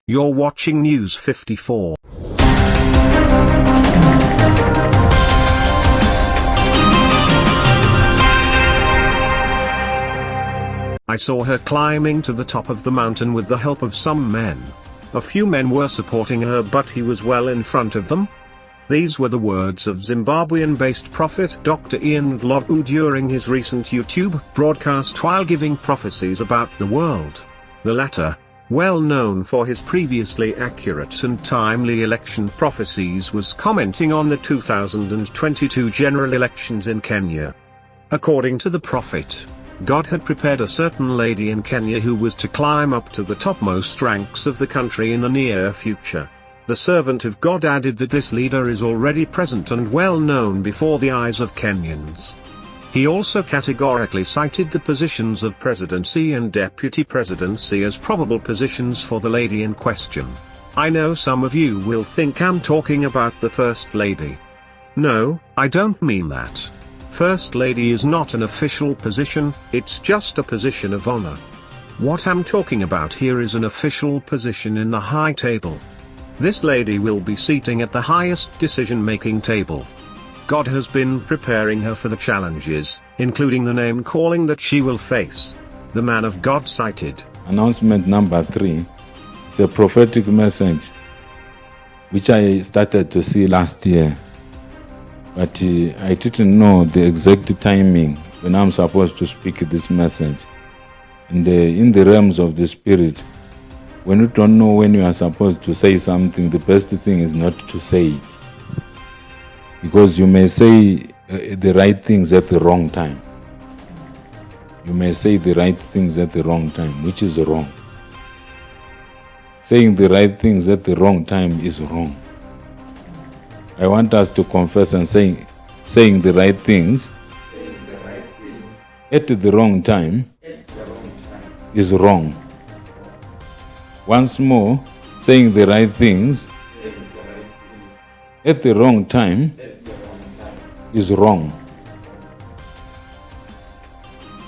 You're watching News 54. I saw her climbing to the top of the mountain with the help of some men. A few men were supporting her, but he was well in front of them. These were the words of Zimbabwean-based prophet Dr. 𝗔𝗕𝗢𝗪𝗓 during his recent YouTube broadcast while giving prophecies about the world. The latter, well known for his previously accurate and timely election prophecies, was commenting on the 2022 general elections in Kenya. According to the prophet, God had prepared a certain lady in Kenya who was to climb up to the topmost ranks of the country in the near future. The servant of God added that this leader is already present and well known before the eyes of Kenyans. He also categorically cited the positions of presidency and deputy presidency as probable positions for the lady in question. I know some of you will think I'm talking about the First Lady. No, I don't mean that. First Lady is not an official position, it's just a position of honor. What I'm talking about here is an official position in the high table. This lady will be seating at the highest decision-making table. God has been preparing her for the challenges, including the name-calling that she will face. The man of God cited. Announcement number 3. It's a prophetic message, which I started to see last year. But I didn't know the exact timing when I'm supposed to speak this message. And in the realms of the spirit, when you don't know when you are supposed to say something, the best thing is not to say it. Because you may say the right things at the wrong time. You may say the right things at the wrong time, which is wrong. Saying the right things at the wrong time is wrong. I want us to confess and saying the right things at the wrong time is wrong. Once more, saying the right things at the wrong time is wrong.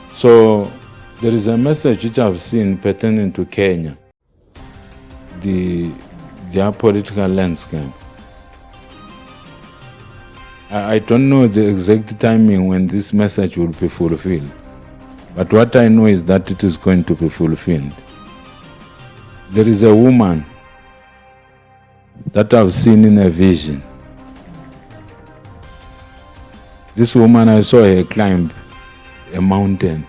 So there is a message which I've seen pertaining to Kenya, their political landscape. I don't know the exact timing when this message will be fulfilled, but what I know is that it is going to be fulfilled. There is a woman that I've seen in a vision. This woman, I saw her climb a mountain.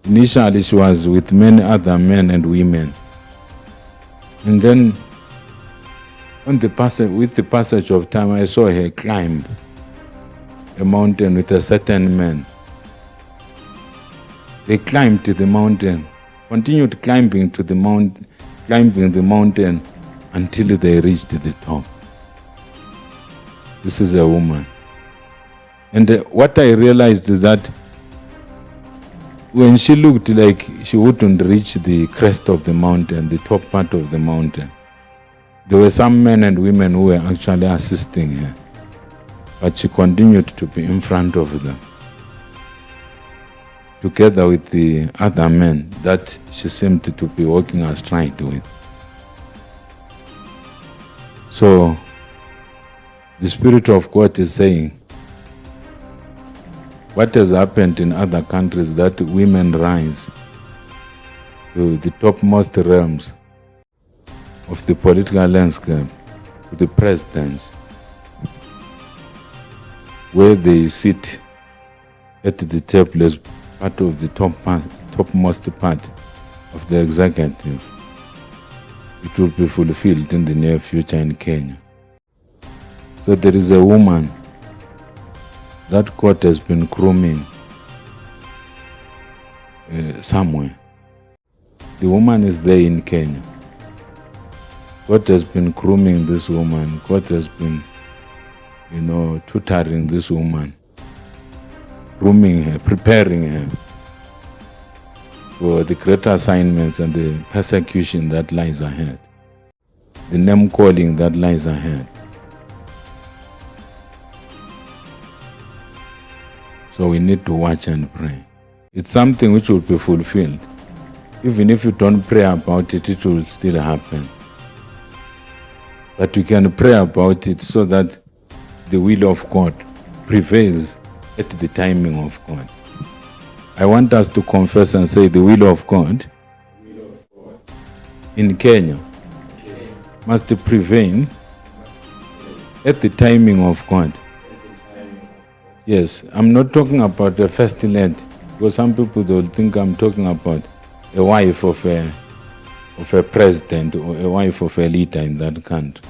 Initially, she was with many other men and women. And then, with the passage of time, I saw her climb a mountain with a certain man. They climbed to the mountain, continued climbing the mountain until they reached the top. This is a woman. And what I realized is that when she looked like she wouldn't reach the crest of the mountain, the top part of the mountain, there were some men and women who were actually assisting her, but she continued to be in front of them, together with the other men that she seemed to be walking astride with. So, the Spirit of God is saying, what has happened in other countries, that women rise to the topmost realms of the political landscape, to the presidents, where they sit at the table as part of the topmost part of the executive. It will be fulfilled in the near future in Kenya. So there is a woman that God has been grooming somewhere. The woman is there in Kenya. God has been grooming this woman. God has been, tutoring this woman, grooming her, preparing her for the greater assignments and the persecution that lies ahead, the name calling that lies ahead. So we need to watch and pray. It's something which will be fulfilled Even if you don't pray about it, it will still happen. But you can pray about it so that the will of God prevails at the timing of God. I want us to confess and say the will of God in Kenya must prevail at the timing of God. Yes, I'm not talking about the first lady, because some people will think I'm talking about a wife of a president or a wife of a leader in that country.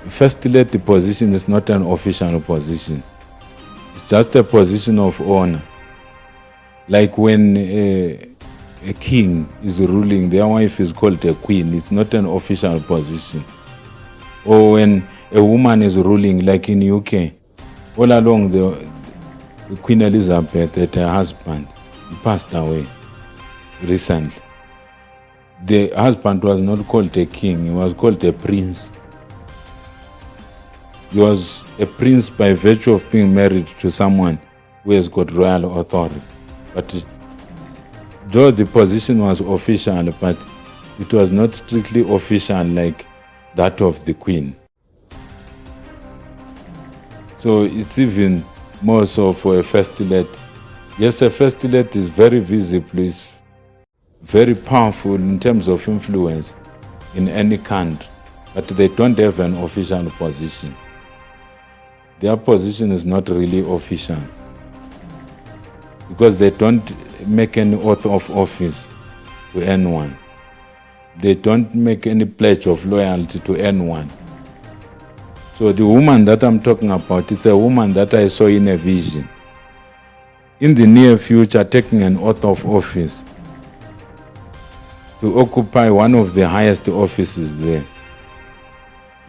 First lady position is not an official position. It's just a position of honor. Like when a king is ruling, their wife is called a queen. It's not an official position. Or when a woman is ruling, like in UK, all along the Queen Elizabeth and her husband passed away recently. The husband was not called a king, he was called a prince. He was a prince by virtue of being married to someone who has got royal authority. But though the position was official, but it was not strictly official like that of the queen. So it's even more so for a first lady. Yes, a first lady is very visible, is very powerful in terms of influence in any country, but they don't have an official position. Their position is not really official because they don't make any oath of office to anyone. They don't make any pledge of loyalty to anyone. So the woman that I'm talking about, it's a woman that I saw in a vision. In the near future, taking an oath of office to occupy one of the highest offices there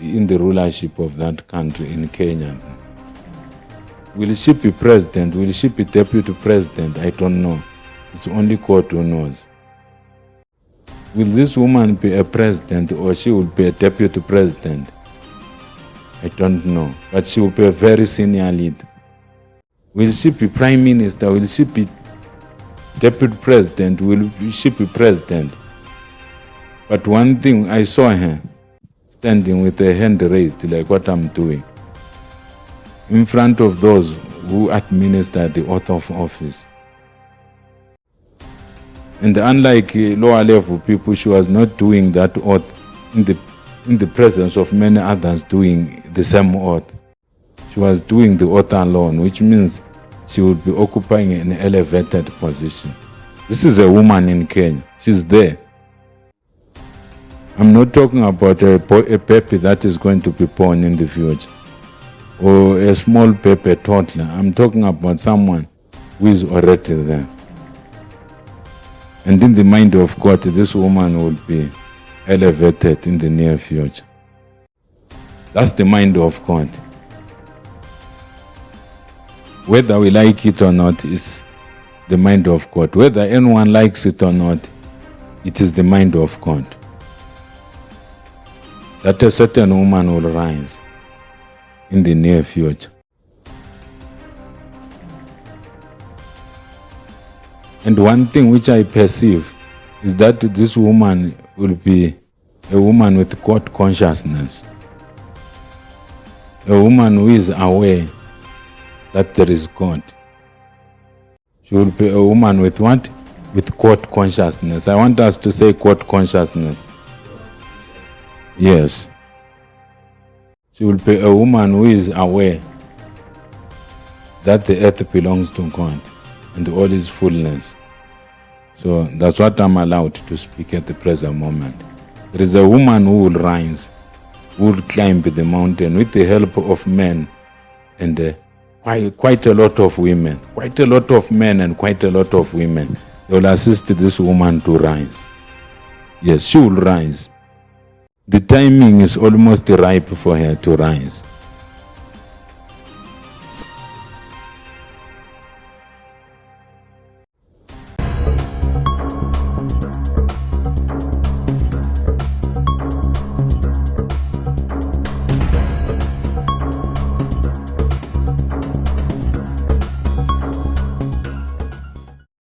in the rulership of that country in Kenya. Will she be president? Will she be deputy president? I don't know. It's only God who knows. Will this woman be a president or she will be a deputy president? I don't know, but she will be a very senior leader. Will she be prime minister? Will she be deputy president? Will she be president? But one thing, I saw her standing with her hand raised like what I'm doing in front of those who administer the oath of office. And unlike lower level people, she was not doing that oath in the presence of many others doing the same oath. She was doing the oath alone, which means she would be occupying an elevated position. This is a woman in Kenya. She's there. I'm not talking about a baby that is going to be born in the future or a small baby toddler. I'm talking about someone who is already there. And in the mind of God, this woman will be elevated in the near future. That's the mind of God. Whether we like it or not, it's the mind of God. Whether anyone likes it or not, it is the mind of God. That a certain woman will rise in the near future. And one thing which I perceive is that this woman will be a woman with God consciousness. A woman who is aware that there is God. She will be a woman with what? With God consciousness. I want us to say God consciousness. Yes. She will be a woman who is aware that the earth belongs to God and all its fullness. So that's what I'm allowed to speak at the present moment. There is a woman who will rise, who will climb the mountain with the help of men and quite a lot of women, quite a lot of men and quite a lot of women. They will assist this woman to rise. Yes, she will rise. The timing is almost ripe for her to rise.